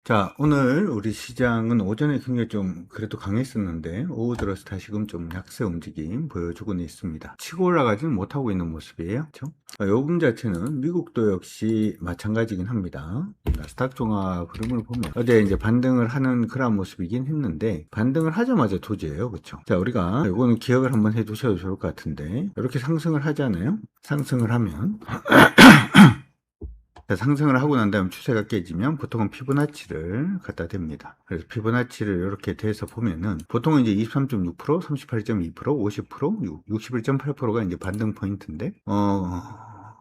자, 오늘 우리 시장은 오전에 굉장히 좀 그래도 강했었는데 오후 들어서 다시금 좀 약세 움직임 보여주고는 있습니다. 치고 올라가지는 못하고 있는 모습이에요. 그렇죠? 요금 자체는 미국도 역시 마찬가지긴 합니다. 나스닥 종합 흐름을 보면 어제 이제 반등을 하는 그런 모습이긴 했는데 반등을 하자마자 도지예요. 그렇죠? 자, 우리가 이거는 기억을 한번 해 두셔도 좋을 것 같은데 이렇게 상승을 하잖아요. 상승을 하면 상승을 하고 난 다음 추세가 깨지면 보통은 피보나치를 갖다 댑니다. 그래서 피보나치를 이렇게 대서 보면은 보통은 이제 23.6%, 38.2%, 50%, 61.8%가 이제 반등 포인트인데,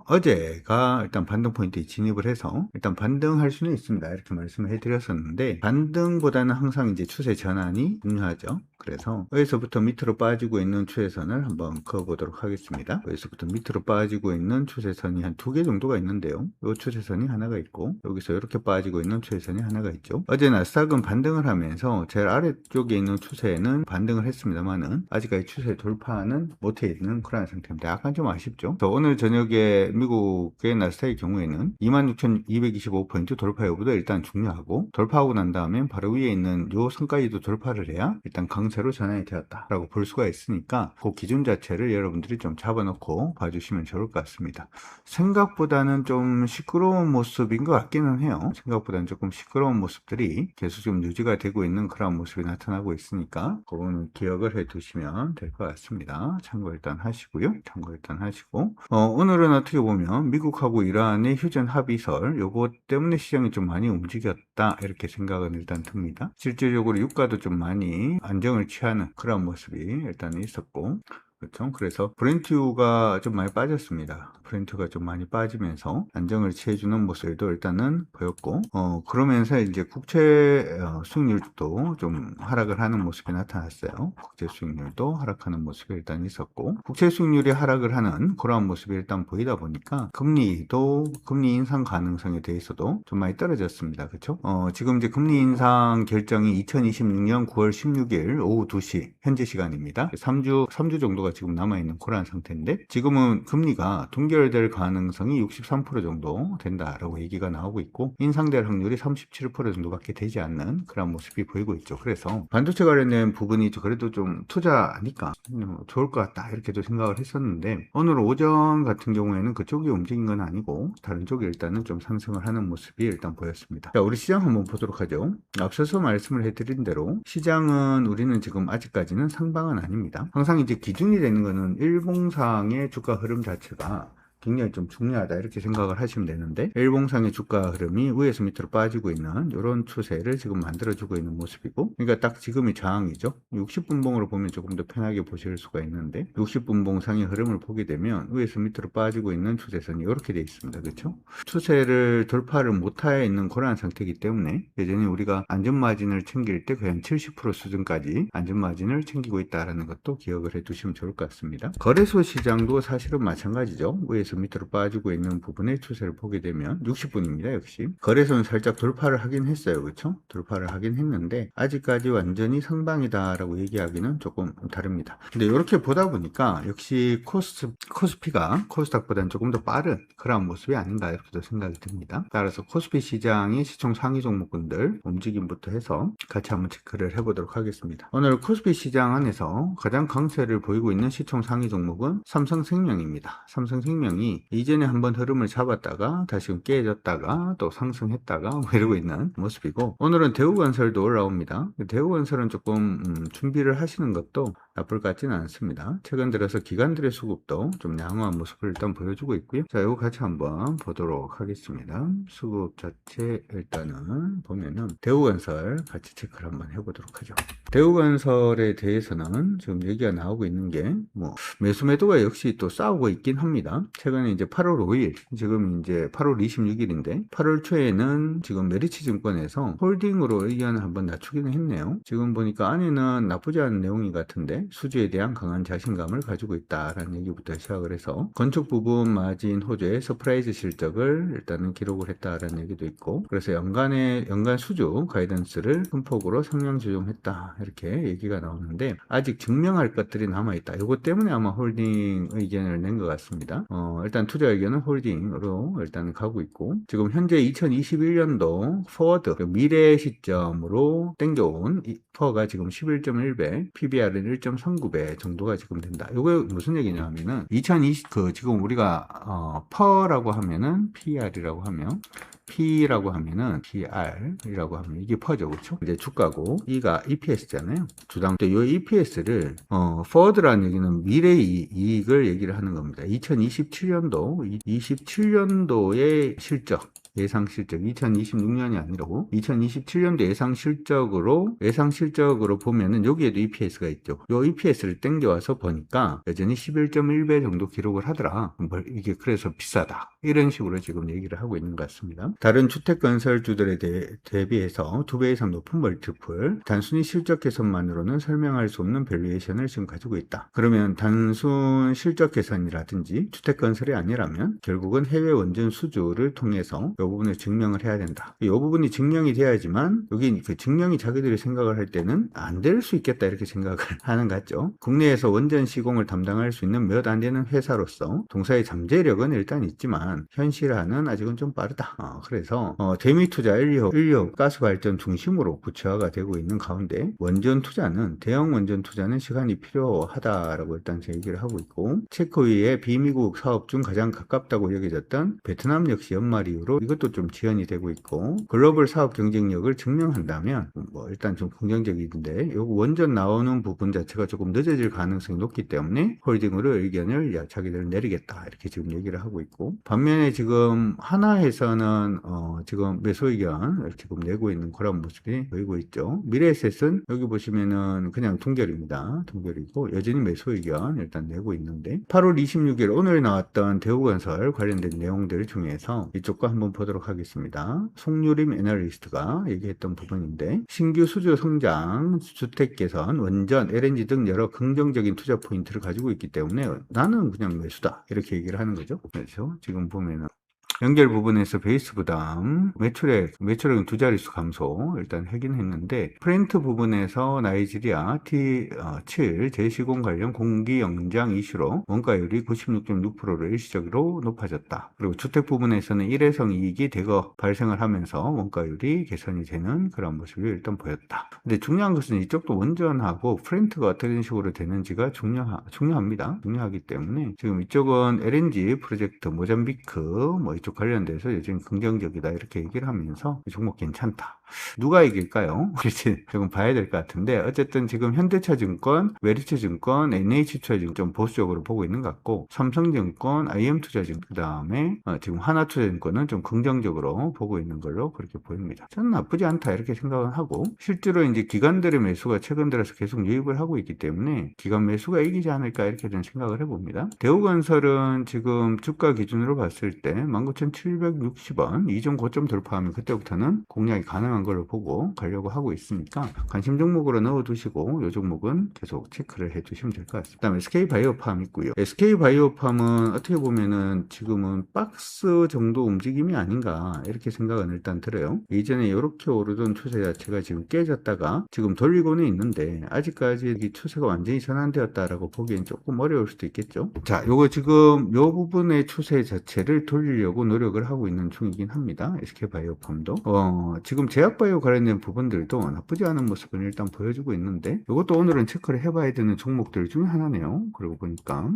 어제가 일단 반등 포인트에 진입을 해서 일단 반등할 수는 있습니다. 이렇게 말씀을 해드렸었는데 반등보다는 항상 이제 추세 전환이 중요하죠. 그래서 여기서부터 밑으로 빠지고 있는 추세선을 한번 그어보도록 하겠습니다. 여기서부터 밑으로 빠지고 있는 추세선이 한 2개 정도가 있는데요. 이 추세선이 하나가 있고 여기서 이렇게 빠지고 있는 추세선이 하나가 있죠. 어제 나스닥은 반등을 하면서 제일 아래쪽에 있는 추세는 반등을 했습니다만은 아직까지 추세 돌파는 못해 있는 그런 상태입니다. 약간 좀 아쉽죠. 오늘 저녁에 미국의 나스닥의 경우에는 26,225포인트 돌파 여부도 일단 중요하고 돌파하고 난 다음에 바로 위에 있는 요 선까지도 돌파를 해야 일단 강세로 전환이 되었다라고 볼 수가 있으니까 그 기준 자체를 여러분들이 좀 잡아놓고 봐주시면 좋을 것 같습니다. 생각보다는 좀 시끄러운 모습인 것 같기는 해요. 생각보다는 조금 시끄러운 모습들이 계속 좀 유지가 되고 있는 그런 모습이 나타나고 있으니까 그거는 기억을 해 두시면 될 것 같습니다. 참고 일단 하시고요. 참고 일단 하시고 오늘은 어떻게 보면 미국하고 이란의 휴전 합의설 요것 때문에 시장이 좀 많이 움직였다 이렇게 생각은 일단 듭니다. 실질적으로 유가도 좀 많이 안정을 취하는 그런 모습이 일단 있었고 그렇죠. 그래서 브렌트유가 좀 많이 빠졌습니다. 브렌트가 좀 많이 빠지면서 안정을 취해주는 모습도 일단은 보였고, 그러면서 이제 국채 수익률도 좀 하락을 하는 모습이 나타났어요. 국채 수익률도 하락하는 모습이 일단 있었고, 국채 수익률이 하락을 하는 그러한 모습이 일단 보이다 보니까 금리 인상 가능성에 대해서도 좀 많이 떨어졌습니다. 그렇죠? 지금 이제 금리 인상 결정이 2026년 9월 16일 오후 2시 현재 시간입니다. 3주 정도가 지금 남아있는 그런 상태인데 지금은 금리가 동결될 가능성이 63% 정도 된다라고 얘기가 나오고 있고 인상될 확률이 37% 정도밖에 되지 않는 그런 모습이 보이고 있죠. 그래서 반도체 관련된 부분이 그래도 좀 투자하니까 좋을 것 같다 이렇게도 생각을 했었는데 오늘 오전 같은 경우에는 그쪽이 움직인 건 아니고 다른 쪽이 일단은 좀 상승을 하는 모습이 일단 보였습니다. 자, 우리 시장 한번 보도록 하죠. 앞서서 말씀을 해드린 대로 시장은 우리는 지금 아직까지는 상방은 아닙니다. 항상 이제 기준이 되는 거는 일봉상의 주가 흐름 자체가 굉장히 좀 중요하다 이렇게 생각을 하시면 되는데 일봉상의 주가 흐름이 위에서 밑으로 빠지고 있는 이런 추세를 지금 만들어주고 있는 모습이고 그러니까 딱 지금이 저항이죠. 60분봉으로 보면 조금 더 편하게 보실 수가 있는데 60분봉 상의 흐름을 보게 되면 위에서 밑으로 빠지고 있는 추세선이 이렇게 되어 있습니다. 그렇죠? 추세를 돌파를 못하여 있는 그러한 상태이기 때문에 예전에 우리가 안전마진을 챙길 때 거의 한 70% 수준까지 안전마진을 챙기고 있다는 것도 기억을 해 두시면 좋을 것 같습니다. 거래소 시장도 사실은 마찬가지죠. 위에서 밑으로 빠지고 있는 부분의 추세를 보게 되면 60분입니다. 역시 거래소는 살짝 돌파를 하긴 했어요. 그렇죠? 돌파를 하긴 했는데 아직까지 완전히 상방이다라고 얘기하기는 조금 다릅니다. 근데 이렇게 보다 보니까 역시 코스피가 코스닥보다는 조금 더 빠른 그런 모습이 아닌가 이렇게도 생각이 듭니다. 따라서 코스피 시장의 시총 상위 종목군들 움직임부터 해서 같이 한번 체크를 해보도록 하겠습니다. 오늘 코스피 시장 안에서 가장 강세를 보이고 있는 시총 상위 종목은 삼성생명입니다. 삼성생명이 이전에 한번 흐름을 잡았다가 다시금 깨졌다가 또 상승했다가 뭐 이러고 있는 모습이고 오늘은 대우건설도 올라옵니다. 대우건설은 조금 준비를 하시는 것도 나쁠 것 같지는 않습니다. 최근 들어서 기관들의 수급도 좀 양호한 모습을 일단 보여주고 있고요. 자, 이거 같이 한번 보도록 하겠습니다. 수급 자체 일단은 보면은 대우건설 같이 체크를 한번 해보도록 하죠. 대우건설에 대해서는 지금 얘기가 나오고 있는 게 뭐 매수 매도가 역시 또 싸우고 있긴 합니다. 최근에 이제 8월 5일 지금 이제 8월 26일인데 8월 초에는 지금 메리츠증권에서 홀딩으로 의견을 한번 낮추기는 했네요. 지금 보니까 안에는 나쁘지 않은 내용이 같은데 수주에 대한 강한 자신감을 가지고 있다라는 얘기부터 시작을 해서 건축 부분 마진 호재의 서프라이즈 실적을 일단은 기록을 했다라는 얘기도 있고 그래서 연간 수주 가이던스를 큰 폭으로 상향 조정했다 이렇게 얘기가 나오는데 아직 증명할 것들이 남아있다. 이것 때문에 아마 홀딩 의견을 낸 것 같습니다. 일단 투자 의견은 홀딩으로 일단 가고 있고, 지금 현재 2021년도 포워드 미래 시점으로 땡겨온 퍼가 지금 11.1배, PBR은 1.39배 정도가 지금 된다. 이게 무슨 얘기냐면은 지금 우리가 퍼라고 하면은 PR이라고 하면 P라고 하면은 PR이라고 하면 이게 퍼죠, 그렇죠? 이제 주가고 E가 EPS잖아요. 주당 때 이 EPS를 forward라는 얘기는 미래 이익을 얘기를 하는 겁니다. 2027년도의 실적. 예상 실적 2026년이 아니라고 2027년도 예상 실적으로 보면은 여기에도 EPS가 있죠. 요 EPS를 땡겨와서 보니까 여전히 11.1배 정도 기록을 하더라. 이게 그래서 비싸다. 이런 식으로 지금 얘기를 하고 있는 것 같습니다. 다른 주택 건설주들에 대비해서 2배 이상 높은 멀티플, 단순히 실적 개선만으로는 설명할 수 없는 밸류에이션을 지금 가지고 있다. 그러면 단순 실적 개선이라든지 주택 건설이 아니라면 결국은 해외 원전 수주를 통해서 이 부분을 증명을 해야 된다. 이 부분이 증명이 돼야지만 여기 그 증명이 자기들이 생각을 할 때는 안 될 수 있겠다 이렇게 생각을 하는 것 같죠. 국내에서 원전 시공을 담당할 수 있는 몇 안 되는 회사로서 동사의 잠재력은 일단 있지만 현실화는 아직은 좀 빠르다. 그래서 대미 투자 인력 가스 발전 중심으로 구체화가 되고 있는 가운데 대형 원전 투자는 시간이 필요하다라고 일단 제 얘기를 하고 있고, 체코의 비미국 사업 중 가장 가깝다고 여겨졌던 베트남 역시 연말 이후로 이것도 좀 지연이 되고 있고, 글로벌 사업 경쟁력을 증명한다면 일단 좀 긍정적인데 요 원전 나오는 부분 자체가 조금 늦어질 가능성이 높기 때문에 홀딩으로 의견을 자기들은 내리겠다 이렇게 지금 얘기를 하고 있고, 반면에 지금 하나에서는 지금 매수 의견을 지금 내고 있는 그런 모습이 보이고 있죠. 미래에셋은 여기 보시면은 그냥 동결입니다. 동결이고 여전히 매수 의견 일단 내고 있는데, 8월 26일 오늘 나왔던 대우건설 관련된 내용들 중에서 이쪽과 한번 보도록 하겠습니다. 송유림 애널리스트가 얘기했던 부분인데, 신규 수주 성장, 주택 개선, 원전, LNG 등 여러 긍정적인 투자 포인트를 가지고 있기 때문에 나는 그냥 매수다 이렇게 얘기를 하는 거죠. 그렇죠? 지금 보면은 연결 부분에서 베이스 부담, 매출액 두 자릿수 감소 일단 하긴 했는데, 프렌트 부분에서 나이지리아 T7 재시공 관련 공기 연장 이슈로 원가율이 96.6%로 일시적으로 높아졌다. 그리고 주택 부분에서는 일회성 이익이 대거 발생을 하면서 원가율이 개선이 되는 그런 모습이 일단 보였다. 근데 중요한 것은 이쪽도 원전하고 프렌트가 어떤 식으로 되는지가 중요합니다. 중요하기 때문에 지금 이쪽은 LNG 프로젝트 모잠비크 이쪽 관련돼서 요즘 긍정적이다 이렇게 얘기를 하면서 이 종목 괜찮다. 누가 이길까요? 그렇지 조금 봐야 될 것 같은데, 어쨌든 지금 현대차증권, 메리츠증권, NH투자증권 좀 보수적으로 보고 있는 것 같고, 삼성증권, IM투자증권, 그 다음에 지금 하나투자증권은 좀 긍정적으로 보고 있는 걸로 그렇게 보입니다. 저는 나쁘지 않다 이렇게 생각을 하고, 실제로 이제 기관들의 매수가 최근 들어서 계속 유입을 하고 있기 때문에 기관 매수가 이기지 않을까 이렇게 좀 생각을 해봅니다. 대우건설은 지금 주가 기준으로 봤을 때 19,760원 이전 고점 돌파하면 그때부터는 공략이 가능한 걸로 보고 가려고 하고 있으니까 관심 종목으로 넣어두시고 이 종목은 계속 체크를 해주시면 될 것 같습니다. 그 다음에 SK바이오팜 있고요. SK바이오팜은 어떻게 보면은 지금은 박스 정도 움직임이 아닌가 이렇게 생각은 일단 들어요. 이전에 이렇게 오르던 추세 자체가 지금 깨졌다가 지금 돌리고는 있는데 아직까지 이 추세가 완전히 전환되었다라고 보기엔 조금 어려울 수도 있겠죠. 자, 요거 지금 요 부분의 추세 자체를 돌리려고 노력을 하고 있는 중이긴 합니다. SK바이오팜도 지금 제약바이오 관련된 부분들도 나쁘지 않은 모습을 일단 보여주고 있는데, 이것도 오늘은 체크를 해봐야 되는 종목들 중에 하나네요. 그러고 보니까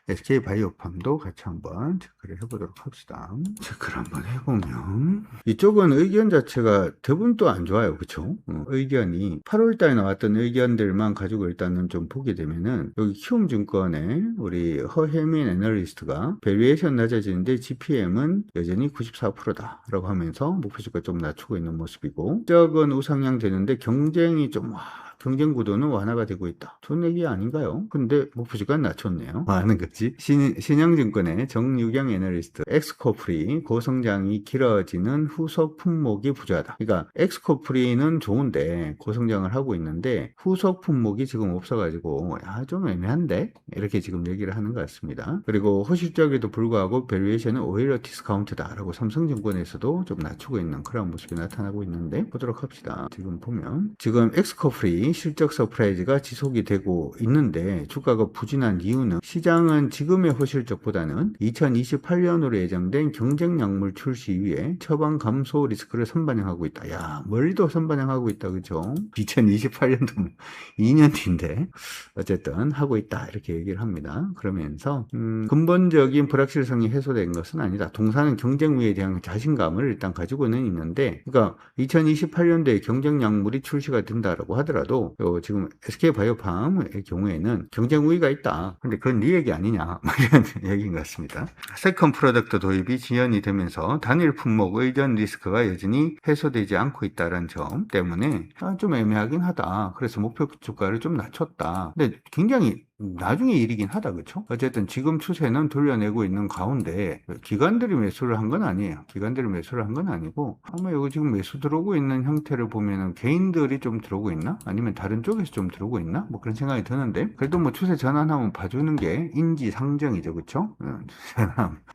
SK바이오팜도 같이 한번 체크를 해보도록 합시다. 체크를 한번 해보면 이쪽은 의견 자체가 대부분 또 안 좋아요. 그쵸? 의견이 8월달에 나왔던 의견들만 가지고 일단은 좀 보게 되면은, 여기 키움증권의 우리 허혜민 애널리스트가 밸류에이션 낮아지는데 GPM은 여전히 94%다 라고 하면서 목표주가 좀 낮추고 있는 모습이고, 적은 우상향 되는데 경쟁이 좀 경쟁 구도는 완화가 되고 있다. 좋은 얘기 아닌가요? 근데 목표주가 낮췄네요. 하는 거지. 신영증권의 정유경 애널리스트, 엑스코프리 고성장이 길어지는 후속 품목이 부재하다. 그러니까 엑스코프리는 좋은데 고성장을 하고 있는데 후속 품목이 지금 없어가지고 좀 애매한데 이렇게 지금 얘기를 하는 것 같습니다. 그리고 호실적에도 불구하고 밸류에이션은 오히려 디스카운트다라고 삼성증권에서도 좀 낮추고 있는 그런 모습이 나타나고 있는데, 보도록 합시다. 지금 보면 지금 엑스코프리 실적 서프라이즈가 지속이 되고 있는데 주가가 부진한 이유는 시장은 지금의 호실적보다는 2028년으로 예정된 경쟁약물 출시 이후에 처방 감소 리스크를 선반영하고 있다. 야, 멀리도 선반영하고 있다. 그죠? 2028년도 2년 뒤인데 어쨌든 하고 있다. 이렇게 얘기를 합니다. 그러면서 근본적인 불확실성이 해소된 것은 아니다. 동사는 경쟁 우위에 대한 자신감을 일단 가지고는 있는데, 그러니까 2028년도에 경쟁약물이 출시가 된다라고 하더라도 지금 SK바이오팜의 경우에는 경쟁 우위가 있다. 근데 그건 네 얘기 아니냐, 이런 얘기인 것 같습니다. 세컨 프로덕트 도입이 지연이 되면서 단일 품목 의존 리스크가 여전히 해소되지 않고 있다는 점 때문에 좀 애매하긴 하다. 그래서 목표 주가를 좀 낮췄다. 근데 굉장히 나중에 일이긴 하다. 그렇죠? 어쨌든 지금 추세는 돌려내고 있는 가운데 기관들이 매수를 한 건 아니에요. 기관들이 매수를 한 건 아니고 아마 여기 지금 매수 들어오고 있는 형태를 보면은 개인들이 좀 들어오고 있나? 아니면 다른 쪽에서 좀 들어오고 있나? 뭐 그런 생각이 드는데, 그래도 뭐 추세 전환하면 봐주는 게 인지상정이죠. 그렇죠?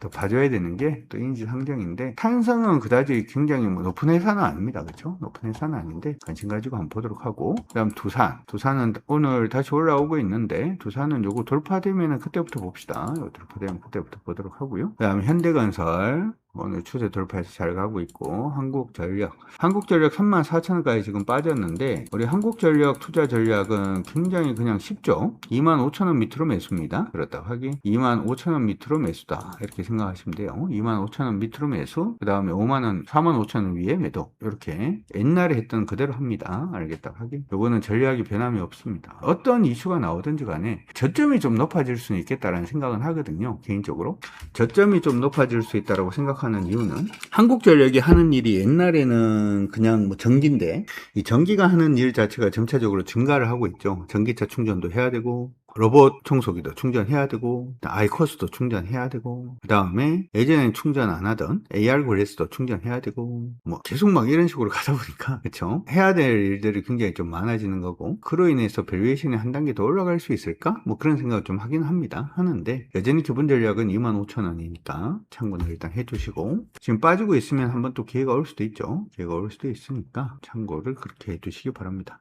또 봐줘야 되는 게 또 인지상정인데, 탄성은 그다지 굉장히 뭐 높은 회사는 아닙니다. 그렇죠? 높은 회사는 아닌데 관심 가지고 한번 보도록 하고, 그다음 두산은 오늘 다시 올라오고 있는데 두산은 요거 돌파되면 그때부터 봅시다. 요거 돌파되면 그때부터 보도록 하고요. 그 다음에 현대건설 오늘 추세 돌파해서 잘 가고 있고, 한국전력 34,000원까지 지금 빠졌는데, 우리 한국전력 투자 전략은 굉장히 그냥 쉽죠. 25,000원 밑으로 매수입니다. 그렇다고 하기 25,000원 밑으로 매수다, 이렇게 생각하시면 돼요. 25,000원 밑으로 매수, 그 다음에 5만원 45,000원 위에 매도, 이렇게 옛날에 했던 그대로 합니다. 알겠다고 하기. 요거는 전략이 변함이 없습니다. 어떤 이슈가 나오든지 간에 저점이 좀 높아질 수는 있겠다라는 생각은 하거든요. 개인적으로 저점이 좀 높아질 수 있다라고 생각하는 이유는, 한국전력이 하는 일이 옛날에는 그냥 뭐 전기인데, 이 전기가 하는 일 자체가 점차적으로 증가를 하고 있죠. 전기차 충전도 해야 되고, 로봇 청소기도 충전해야 되고, 아이코스도 충전해야 되고, 그 다음에 예전엔 충전 안 하던 AR 글래스도 충전해야 되고, 뭐 계속 막 이런 식으로 가다 보니까, 그쵸? 해야 될 일들이 굉장히 좀 많아지는 거고, 그로 인해서 밸류에이션이 한 단계 더 올라갈 수 있을까? 뭐 그런 생각을 좀 하긴 하는데, 여전히 기본 전략은 25,000원이니까 참고는 일단 해두시고, 지금 빠지고 있으면 한번 또 기회가 올 수도 있죠. 기회가 올 수도 있으니까 참고를 그렇게 해두시기 바랍니다.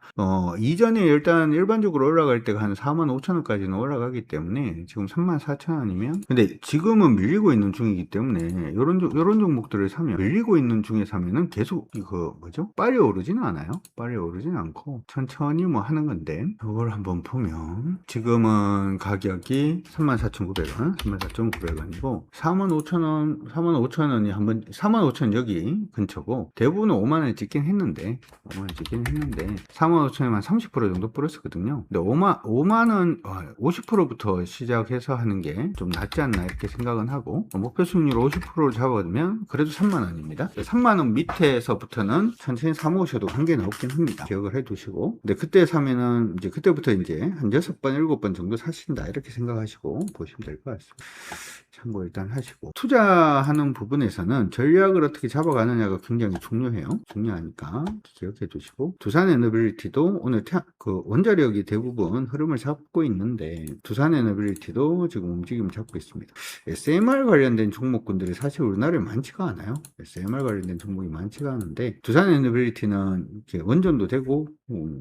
이전에 일단 일반적으로 올라갈 때가 한 45,000원 까지는 올라가기 때문에 지금 34,000원이면, 근데 지금은 밀리고 있는 중이기 때문에 요런 종목들을 사면, 밀리고 있는 중에 사면은 계속 빨리 오르지는 않아요. 빨리 오르지는 않고 천천히 뭐 하는 건데, 이걸 한번 보면 지금은 가격이 34,900원 34,900원이고 45,000원이 한번 45,000원 여기 근처고, 대부분은 5만원 찍긴 했는데 45,000원에만 30% 정도 플러스거든요. 근데 5만원 50%부터 시작해서 하는 게 좀 낫지 않나, 이렇게 생각은 하고, 목표 수익률 50%를 잡아두면 그래도 3만원입니다. 3만원 밑에서부터는 천천히 사모으셔도 관계는 없긴 합니다. 기억을 해두시고, 근데 그때 사면은 이제 그때부터 이제 한 6번 7번 정도 사신다, 이렇게 생각하시고 보시면 될 것 같습니다. 참고 일단 하시고, 투자하는 부분에서는 전략을 어떻게 잡아가느냐가 굉장히 중요하니까 기억해 두시고, 두산에너빌리티도 오늘 그 원자력이 대부분 흐름을 잡고 있는데, 두산에너빌리티도 지금 움직임을 잡고 있습니다. SMR 관련된 종목군들이 사실 우리나라에 많지가 않아요. SMR 관련된 종목이 많지가 않은데, 두산에너빌리티는 이렇게 원전도 되고,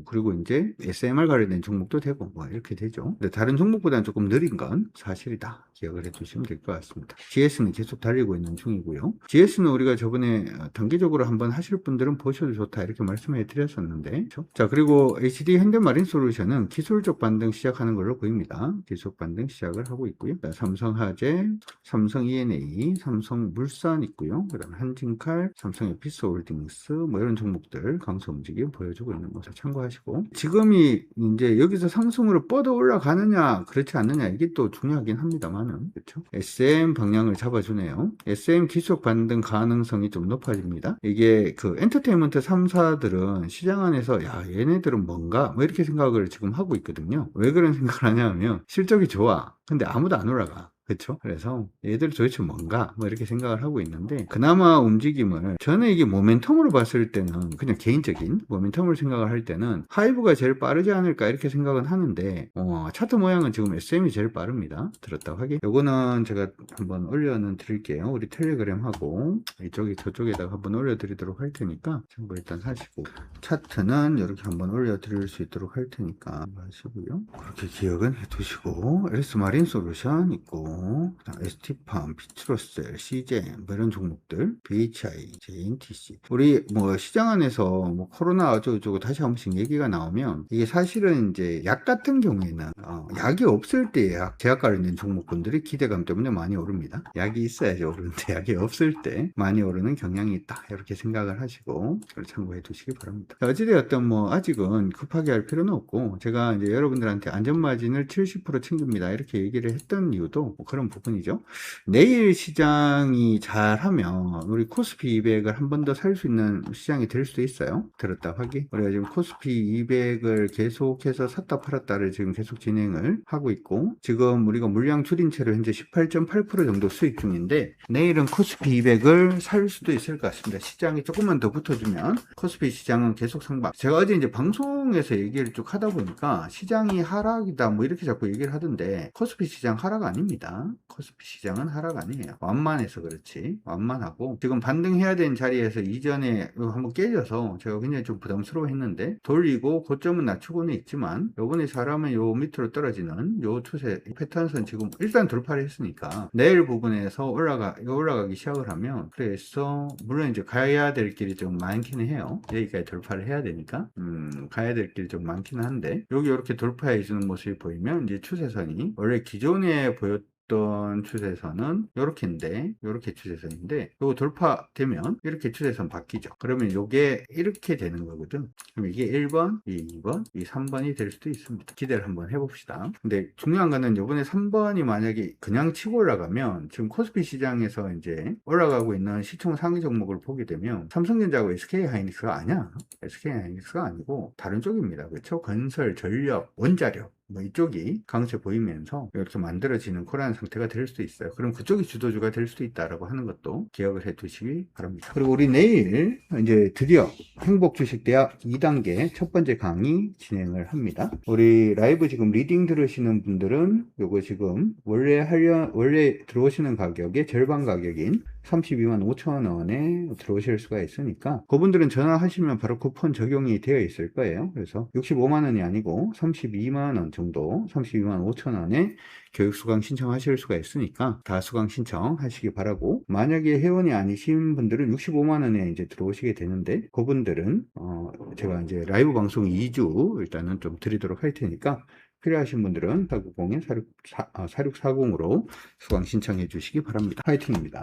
그리고 이제 SMR 관련된 종목도 되고, 뭐 이렇게 되죠. 근데 다른 종목보다는 조금 느린 건 사실이다, 기억을 해두시면 될 것 같습니다. GS는 계속 달리고 있는 중이고요. GS는 우리가 저번에 단기적으로 한번 하실 분들은 보셔도 좋다, 이렇게 말씀해 드렸었는데, 그렇죠? 자, 그리고 HD 현대마린솔루션은 기술적 반등 시작하는 걸로 보입니다. 기술적 반등 시작을 하고 있고요. 삼성화재, 삼성 E&A, 삼성물산 있고요. 그 다음에 한진칼, 삼성에피스홀딩스, 뭐 이런 종목들 강세 움직임 보여주고 있는 것을 참고하시고, 지금이 이제 여기서 상승으로 뻗어 올라가느냐 그렇지 않느냐, 이게 또 중요하긴 합니다만은, 그렇죠? SM 방향을 잡아주네요. SM 기술적 반등 가능성이 좀 높아집니다. 이게 그 엔터테인먼트 3사들은 시장 안에서 야, 얘네들은 뭔가 뭐 이렇게 생각을 지금 하고 있거든요. 왜 그런 생각을 하냐면, 실적이 좋아. 근데 아무도 안 올라가. 그쵸? 그래서 얘들 도대체 뭔가 뭐 이렇게 생각을 하고 있는데, 그나마 움직임을, 저는 이게 모멘텀으로 봤을 때는, 그냥 개인적인 모멘텀을 생각을 할 때는 하이브가 제일 빠르지 않을까 이렇게 생각은 하는데, 차트 모양은 지금 SM이 제일 빠릅니다. 들었다 하기. 요거는 제가 한번 올려는 드릴게요. 우리 텔레그램하고 이쪽에 저쪽에다가 한번 올려드리도록 할 테니까 참고 일단 하시고, 차트는 이렇게 한번 올려드릴 수 있도록 할 테니까 하시고요. 그렇게 기억은 해두시고, 엘스마린 솔루션 있고, ST팜, 비트로셀, CJ 뭐 이런 종목들, BHI, JNTC. 우리 뭐 시장 안에서 뭐 코로나 어쩌고저쩌고 다시 한 번씩 얘기가 나오면, 이게 사실은 이제 약 같은 경우에는 약이 없을 때 제약가를 있는 종목군들이 기대감 때문에 많이 오릅니다. 약이 있어야지 오르는데 약이 없을 때 많이 오르는 경향이 있다, 이렇게 생각을 하시고 그걸 참고해 두시기 바랍니다. 어찌되었든 뭐 아직은 급하게 할 필요는 없고, 제가 이제 여러분들한테 안전마진을 70% 챙깁니다 이렇게 얘기를 했던 이유도 뭐 그런 부분이죠. 내일 시장이 잘하면 우리 코스피 200을 한 번 더 살 수 있는 시장이 될 수도 있어요. 들었다 하기. 우리가 지금 코스피 200을 계속해서 샀다 팔았다를 지금 계속 진행을 하고 있고, 지금 우리가 물량 줄인 채로 현재 18.8% 정도 수익 중인데, 내일은 코스피 200을 살 수도 있을 것 같습니다. 시장이 조금만 더 붙어주면 코스피 시장은 계속 상방. 제가 어제 이제 방송에서 얘기를 쭉 하다 보니까 시장이 하락이다 뭐 이렇게 자꾸 얘기를 하던데, 코스피 시장 하락 아닙니다. 코스피 시장은 하락 아니에요. 완만해서 그렇지. 완만하고, 지금 반등해야 되는 자리에서 이전에 한번 깨져서 제가 굉장히 좀 부담스러워 했는데, 돌리고 고점은 낮추고는 있지만 요번에 잘하면 요 밑으로 떨어지는 요 추세 패턴선 지금 일단 돌파를 했으니까, 내일 부분에서 올라가기 시작을 하면, 그래서 물론 이제 가야 될 길이 좀 많기는 해요. 여기까지 돌파를 해야 되니까 가야 될 길이 좀 많기는 한데, 여기 이렇게 돌파해 주는 모습이 보이면 이제 추세선이 원래 기존에 보였던 추세선은 요렇게인데, 요렇게 추세선인데, 요거 돌파되면 이렇게 추세선 바뀌죠. 그러면 요게 이렇게 되는 거거든. 그럼 이게 1번, 2번, 3번이 될 수도 있습니다. 기대를 한번 해봅시다. 근데 중요한 거는 요번에 3번이 만약에 그냥 치고 올라가면, 지금 코스피 시장에서 이제 올라가고 있는 시총 상위 종목을 보게 되면 삼성전자하고 SK하이닉스가 아니야. SK하이닉스가 아니고 다른 쪽입니다. 그렇죠? 건설, 전력, 원자력 뭐 이쪽이 강세 보이면서 이렇게 만들어지는 코로나 상태가 될 수도 있어요. 그럼 그쪽이 주도주가 될 수도 있다라고 하는 것도 기억을 해 두시기 바랍니다. 그리고 우리 내일 이제 드디어 행복주식대학 2단계 첫 번째 강의 진행을 합니다. 우리 라이브 지금 리딩 들으시는 분들은 요거 지금 원래 들어오시는 가격의 절반 가격인 32만 5천 원에 들어오실 수가 있으니까, 그분들은 전화하시면 바로 쿠폰 적용이 되어 있을 거예요. 그래서 65만 원이 아니고 32만 원 정도, 32만 5천 원에 교육수강 신청하실 수가 있으니까 다 수강 신청하시기 바라고, 만약에 회원이 아니신 분들은 65만 원에 이제 들어오시게 되는데, 그분들은 제가 이제 라이브 방송 2주 일단은 좀 드리도록 할 테니까, 필요하신 분들은 890-4640으로 수강 신청해 주시기 바랍니다. 화이팅입니다.